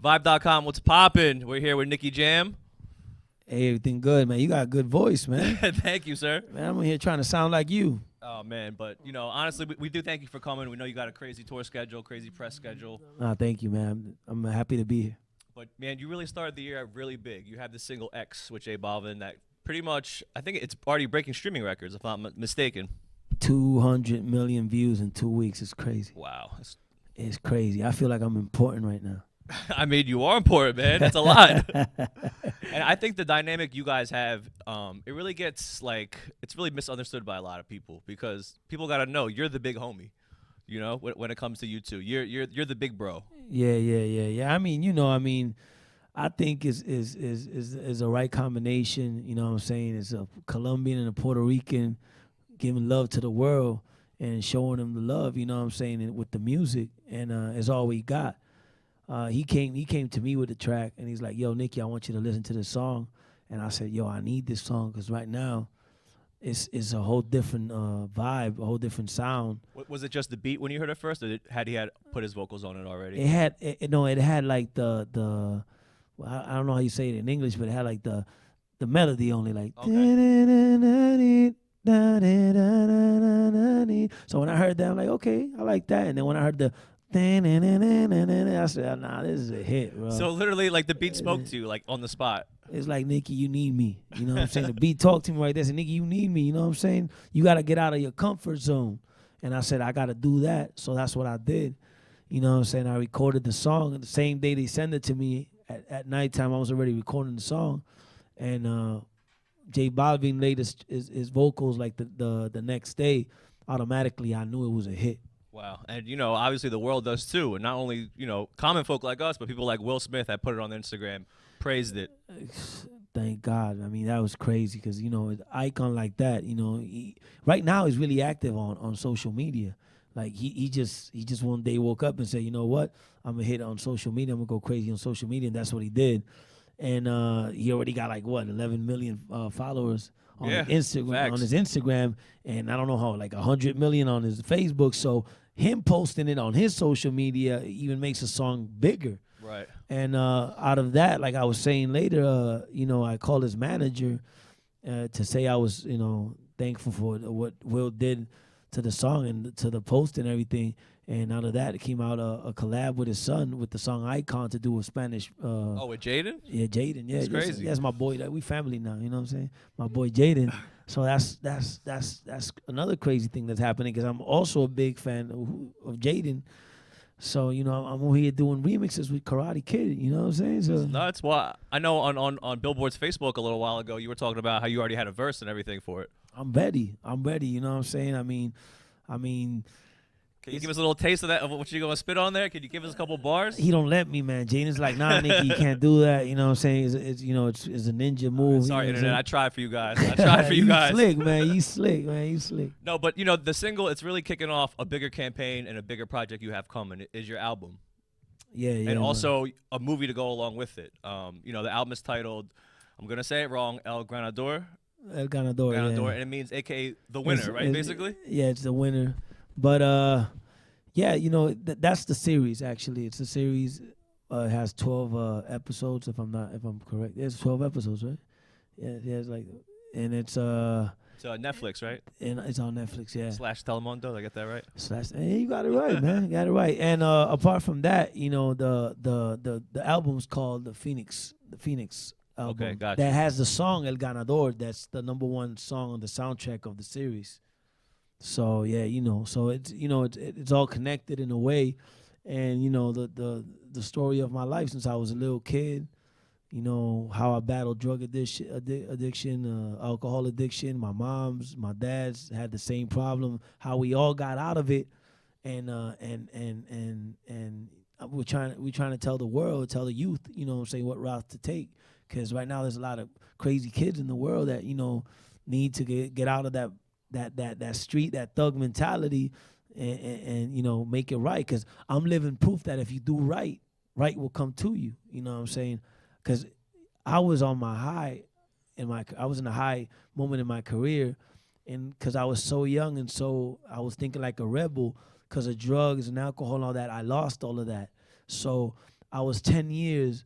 Vibe.com, what's poppin'? We're here with Nicky Jam. Hey, everything good, man. You got a good voice, man. Thank you, sir. Man, I'm here trying to sound like you. Oh, man, but, honestly, we do thank you for coming. We know you got a crazy tour schedule, crazy press schedule. Thank you, man. I'm happy to be here. But, man, you really started the year really big. You have the single X with J Balvin that pretty much, I think it's already breaking streaming records, if I'm not mistaken. 200 million views in 2 weeks. It's crazy. Wow. It's crazy. I feel like I'm important right now. I mean, you are important, man. That's a lot. And I think the dynamic you guys have, it really gets, it's really misunderstood by a lot of people because people got to know you're the big homie, when it comes to you two. You're the big bro. Yeah. I mean, I think is a right combination, you know what I'm saying? It's a Colombian and a Puerto Rican giving love to the world and showing them the love, you know what I'm saying, and with the music, and it's all we got. He came to me with the track, and he's like, yo, Nicky, I want you to listen to this song. And I said, yo, I need this song because right now it's a whole different vibe, a whole different sound. Was it just the beat when you heard it first, or had he put his vocals on it already? It had like the well, I don't know how you say it in English, but it had like the melody only, like. Okay. So when I heard that, I'm like, okay, I like that. And then when I heard the I said, nah, this is a hit, bro. So literally, like, the beat spoke to you, like, on the spot. It's like, Nicky, you need me. You know what I'm saying? The beat talked to me right there. Said, Nicky, you need me. You know what I'm saying? You got to get out of your comfort zone. And I said, I got to do that. So that's what I did. You know what I'm saying? I recorded the song. And the same day they sent it to me at nighttime, I was already recording the song. And J Balvin laid his vocals like the next day. Automatically, I knew it was a hit. Wow. And, obviously the world does too. And not only, common folk like us, but people like Will Smith that put it on Instagram, praised it. Thank God. I mean, that was crazy because, an icon like that, right now he's really active on social media. Like, he just one day woke up and said, you know what? I'm going to hit on social media. I'm going to go crazy on social media. And that's what he did. And he already got 11 million followers on Instagram. Facts. On his Instagram, and I don't know how, 100 million on his Facebook. So him posting it on his social media even makes a song bigger. Right. And out of that, like I was saying later, I called his manager to say I was, thankful for what Will did to the song and to the post and everything. And out of that, it came out a collab with his son with the song Icon to do with Spanish. With Jaden? Yeah, Jaden. Yeah, that's crazy. That's my boy. We family now. You know what I'm saying? My boy Jaden. So that's another crazy thing that's happening because I'm also a big fan of Jaden. So I'm over here doing remixes with Karate Kid. You know what I'm saying? So nuts. Well, I know on Billboard's Facebook a little while ago, you were talking about how you already had a verse and everything for it. I'm ready. You know what I'm saying? I mean. Can you give us a little taste of that, of what you're going to spit on there? Can you give us a couple bars? He don't let me, man. Jaden's like, nah, Nicky, you can't do that. You know what I'm saying? It's a ninja move. Sorry, Internet. I tried for you guys. You slick, man. You slick, man. You slick. No, but, the single, it's really kicking off a bigger campaign and a bigger project you have coming is your album. Yeah. And also a movie to go along with it. The album is titled, I'm going to say it wrong, El Ganador. El Ganador, yeah. And it means a.k.a. the winner, right, basically? Yeah, it's the winner. But, that's the series, actually. It's a series. It has 12 episodes, if I'm correct. There's 12 episodes, right? Yeah, and it's Netflix, right? And it's on Netflix, yeah. / Telemundo, did I get that right? Hey, you got it right, man. You got it right. And apart from that, the album's called the Fénix album. Okay, gotcha. That has the song El Ganador. That's the #1 song on the soundtrack of the series. So yeah, so it's all connected in a way, and the story of my life since I was a little kid, how I battled drug addiction, alcohol addiction. My dad's had the same problem. How we all got out of it, and we're trying to tell the world, tell the youth, what route to take, because right now there's a lot of crazy kids in the world that need to get out of that street, that thug mentality, and make it right. Because I'm living proof that if you do right will come to you. You know what I'm saying? Because I was on my high, I was in a high moment in my career, and because I was so young and so I was thinking like a rebel, because of drugs and alcohol and all that, I lost all of that. So I was 10 years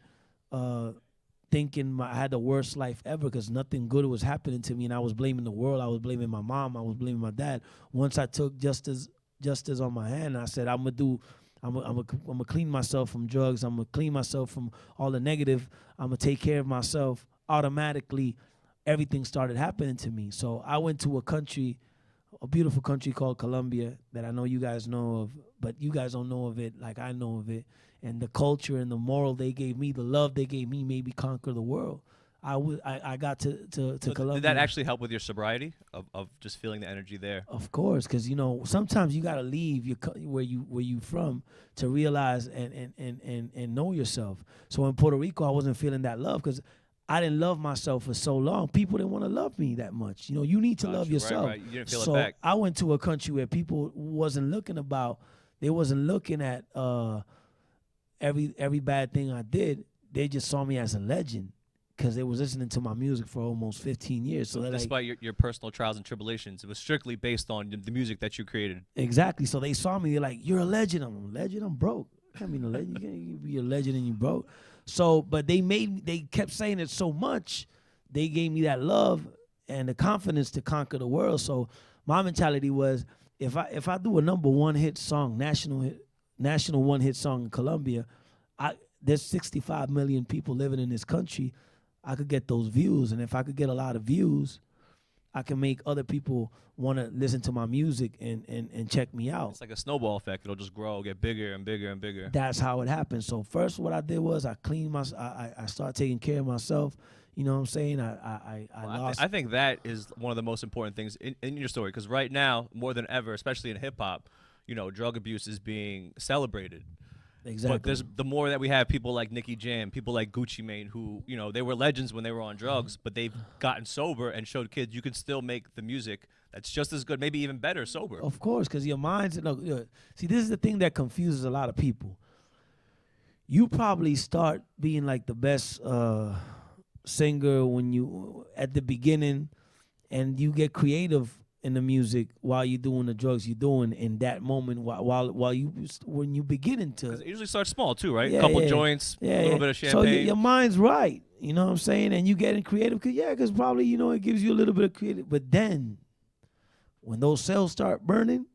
thinking I had the worst life ever because nothing good was happening to me, and I was blaming the world. I was blaming my mom. I was blaming my dad. Once I took justice on my hand, I said, I'm gonna clean myself from drugs. I'm gonna clean myself from all the negative. I'm gonna take care of myself. Automatically, everything started happening to me. So I went to a beautiful country called Colombia that I know you guys know of, but you guys don't know of it like I know of it. And the culture and the moral they gave me, the love they gave me, made me conquer the world. I got to Colombia. Did that actually help with your sobriety of just feeling the energy there? Of course, because sometimes you gotta leave where you from to realize and know yourself. So in Puerto Rico, I wasn't feeling that love because I didn't love myself for so long. People didn't want to love me that much. You need to love yourself. Right. You didn't feel so it back. I went to a country where people wasn't looking at every bad thing I did. They just saw me as a legend because they was listening to my music for almost 15 years. So despite your personal trials and tribulations, it was strictly based on the music that you created. Exactly. So they saw me. They're like, "You're a legend." I'm a legend. I'm broke. I mean, a legend. You can't be a legend and you broke. So, but they kept saying it so much. They gave me that love and the confidence to conquer the world. So my mentality was, if I do a number one hit song, national one hit song in Colombia, there's 65 million people living in this country. I could get those views, and if I could get a lot of views, I can make other people want to listen to my music and check me out. It's like a snowball effect. It'll just grow, get bigger and bigger and bigger. That's how it happened. So first what I did was I started taking care of myself. You know what I'm saying? I think that is one of the most important things in your story, because right now, more than ever, especially in hip-hop, drug abuse is being celebrated. Exactly. But there's the more that we have people like Nicky Jam, people like Gucci Mane, who they were legends when they were on drugs, but they've gotten sober and showed kids you can still make the music that's just as good, maybe even better sober. Of course, because your mind's see, this is the thing that confuses a lot of people. You probably start being like the best singer when you at the beginning, and you get creative in the music while you're doing the drugs you're doing in that moment when you beginning to. It usually starts small too, right? Yeah, Couple joints, a little bit of champagne. So your mind's right, you know what I'm saying, and you getting creative because probably it gives you a little bit of creative. But then when those cells start burning,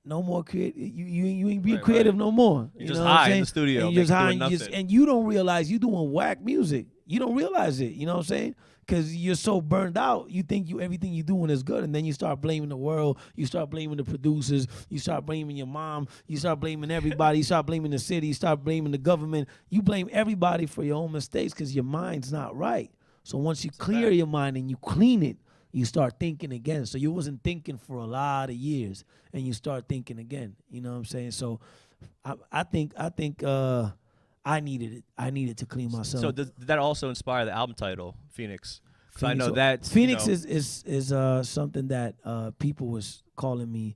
no more creative. You ain't being creative no more. You're just high in the studio, and you're just high, nothing. and you don't realize you're doing whack music. You don't realize it. You know what I'm saying? Because you're so burned out, you think everything you're doing is good, and then you start blaming the world, you start blaming the producers, you start blaming your mom, you start blaming everybody, you start blaming the city, you start blaming the government. You blame everybody for your own mistakes because your mind's not right. So once you clear your mind and you clean it, you start thinking again. So you wasn't thinking for a lot of years, and you start thinking again. You know what I'm saying? So I think I needed it. I needed to clean myself. So did that also inspire the album title, Fénix? So I know that Fénix is something that people was calling me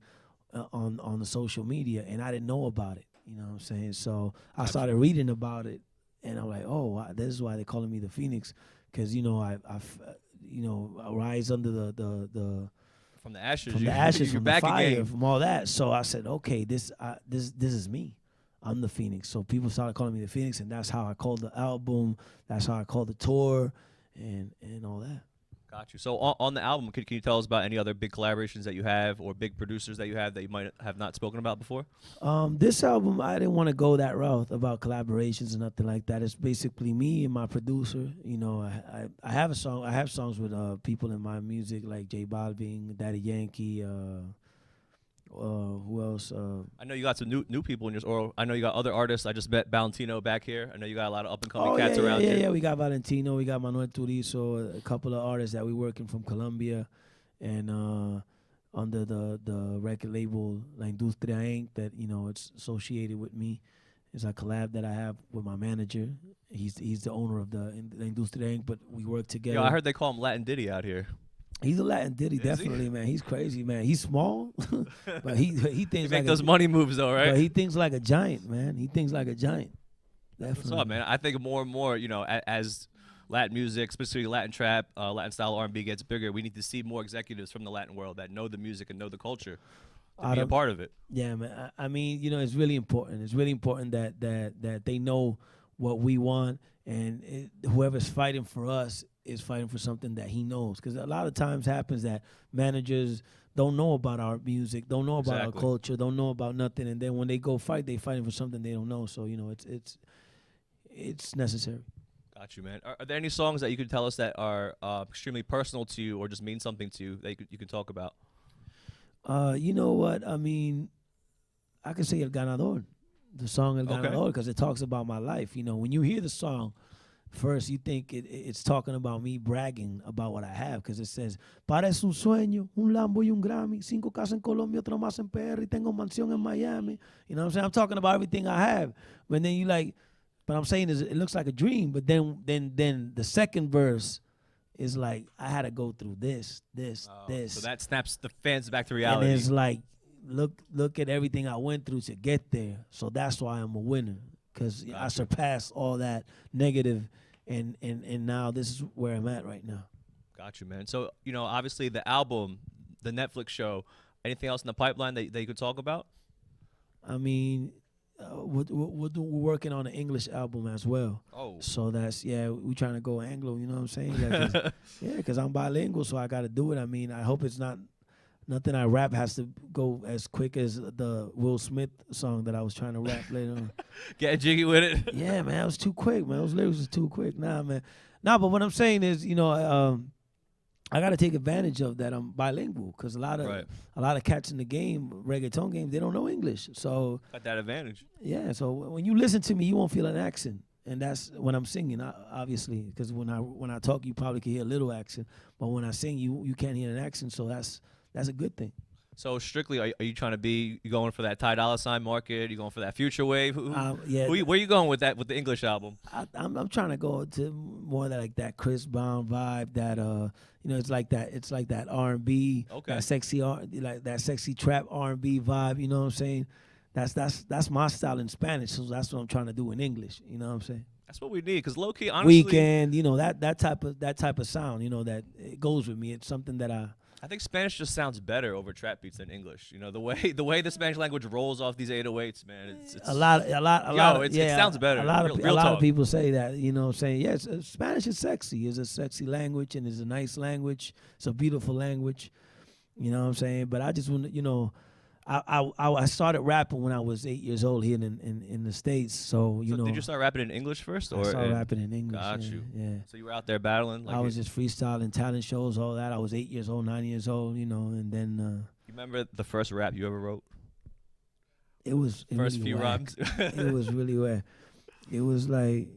on the social media, and I didn't know about it. You know what I'm saying? So I started reading about it, and I'm like, oh, wow, this is why they're calling me the Fénix, because I rise under the from the ashes, from back the fire, again. from all that. So I said, okay, this is me. I'm the Fénix. So people started calling me the Fénix, and that's how I called the album. That's how I called the tour, and all that. Got you. So on the album, can you tell us about any other big collaborations that you have or big producers that you have that you might have not spoken about before? This album, I didn't want to go that route about collaborations and nothing like that. It's basically me and my producer. I have a song. I have songs with people in my music like J Balvin, Daddy Yankee. Who else? I know you got some new people in yours, or I know you got other artists. I just met Valentino back here. I know you got a lot of up and coming cats around here. Yeah, we got Valentino, we got Manuel Turizo, a couple of artists that we working from Colombia, and under the record label La Industria Inc. that it's associated with me. It's a collab that I have with my manager. He's the owner of the Industria Inc. But we work together. Yo, I heard they call him Latin Diddy out here. He's a Latin Diddy, definitely, man. He's crazy, man. He's small, but he thinks he like make those money moves, though, right? But he thinks like a giant, man. He thinks like a giant. Definitely. What's up, man? I think more and more, as Latin music, especially Latin trap, Latin style R&B gets bigger, we need to see more executives from the Latin world that know the music and know the culture. to be a part of it. Yeah, man. I mean, it's really important. It's really important that they know what we want, and whoever's fighting for us is fighting for something that he knows. Because a lot of times happens that managers don't know about our music, don't know about our culture, don't know about nothing, and then when they go fight, they fighting for something they don't know. So it's necessary. Got you, man. Are there any songs that you could tell us that are extremely personal to you or just mean something to you that you could talk about? You know what? I mean, I can say El Ganador, the song El Ganador, because it talks about my life. When you hear the song, first you think it's talking about me bragging about what I have, because it says, parece un sueño, un Lambo y un Grammy, 5 casas en Colombia, otro más en PR, y tengo mansión en Miami. You know what I'm saying? I'm talking about everything I have. But then but I'm saying it looks like a dream. But then the second verse is like, I had to go through this. So that snaps the fans back to reality. And it's like, look at everything I went through to get there. So that's why I'm a winner, because I surpassed all that negative, and now this is where I'm at right now. Got you, man. So, obviously the album, the Netflix show, anything else in the pipeline that you could talk about? I mean, we're working on an English album as well. Oh. So we're trying to go Anglo, you know what I'm saying? Because I'm bilingual, so I got to do it. I mean, I hope it's nothing I rap has to go as quick as the Will Smith song that I was trying to rap later on. Get jiggy with it. Yeah, man, it was too quick, man. Those lyrics was too quick. Nah, man. Nah, but what I'm saying is, I got to take advantage of that. I'm bilingual, because a lot of cats in the game, reggaeton game, they don't know English. So got that advantage. Yeah. So when you listen to me, you won't feel an accent, and that's when I'm singing, obviously, because when I talk, you probably can hear a little accent, but when I sing, you can't hear an accent. So that's a good thing. So strictly, are you trying to you going for that Ty Dolla $ign market? You going for that future wave? Where are you going with that, with the English album? I'm trying to go to more like that Chris Brown vibe. That it's like that R&B, that sexy trap R&B vibe. You know what I'm saying? That's my style in Spanish. So that's what I'm trying to do in English. You know what I'm saying? That's what we need, because low key, honestly, Weekend, that type of sound. That it goes with me. It's something that I think Spanish just sounds better over trap beats than English. The way the Spanish language rolls off these 808s, man. It's it sounds better. A lot of people say that. You know what I'm saying? Yes, Spanish is sexy. It's a sexy language, and it's a nice language. It's a beautiful language. You know what I'm saying? But I just want I started rapping when I was 8 years old here in the States. So did you start rapping in English first, or I started rapping in English? Got you. Yeah. So you were out there battling. I was just freestyling, talent shows, all that. I was 8 years old, 9 years old, and then. You remember the first rap you ever wrote? It was first really few rhymes. It was really whack. It was like,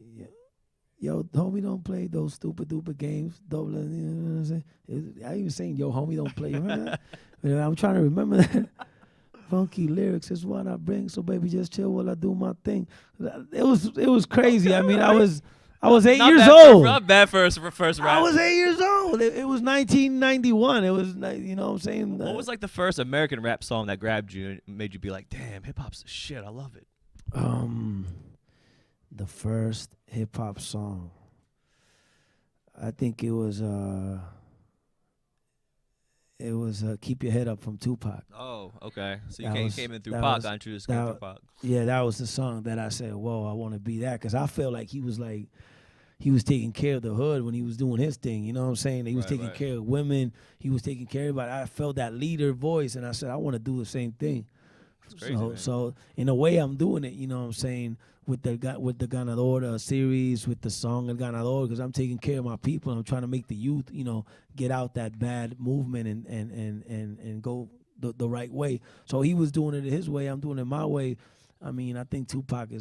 yo, homie, don't play those stupid games. You know what I'm saying? I even saying, yo, homie, don't play. Remember that? I'm trying to remember that. Funky lyrics is what I bring, so baby, just chill while I do my thing. It was crazy. I mean, I was 8 years old. Not bad first rap. I was 8 years old. It was 1991. It was, you know what I'm saying? What was like the first American rap song that grabbed you and made you be like, damn, hip hop's the shit. I love it. The first hip hop song, I think it was Keep Your Head Up from Tupac. Oh, okay. So you came in through Pac, got introduced through Pac. Yeah, that was the song that I said, whoa, I want to be that, because I felt like he was taking care of the hood when he was doing his thing. You know what I'm saying? He was taking care of women. He was taking care of everybody. I felt that leader voice, and I said, I want to do the same thing. That's crazy, so in a way, I'm doing it. You know what I'm saying? With the Ganador series, with the song El Ganador, because I'm taking care of my people. I'm trying to make the youth, get out that bad movement and go the right way. So he was doing it his way. I'm doing it my way. I mean, I think Tupac he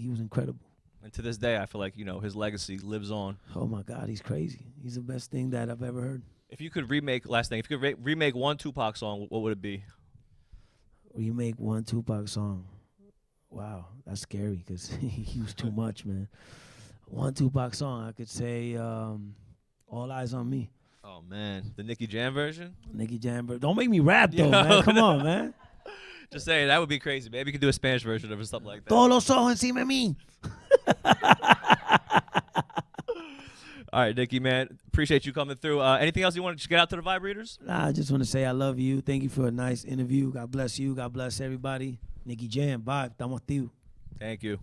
was incredible. And to this day, I feel like, his legacy lives on. Oh, my God, he's crazy. He's the best thing that I've ever heard. If you could remake one Tupac song, what would it be? Remake one Tupac song. Wow, that's scary, because he was too much, man. One Tupac song, I could say All Eyes on Me. Oh, man. The Nicky Jam version? Nicky Jam version. Don't make me rap, though, man. Come on, man. Just saying, that would be crazy. Maybe you could do a Spanish version of it or something like that. Todos los ojos encima de mí. All right, Nicky, man. Appreciate you coming through. Anything else you want to get out to the vibe readers? Nah, I just want to say I love you. Thank you for a nice interview. God bless you. God bless everybody. Nicky Jam, vibe. Estamos activos. Thank you.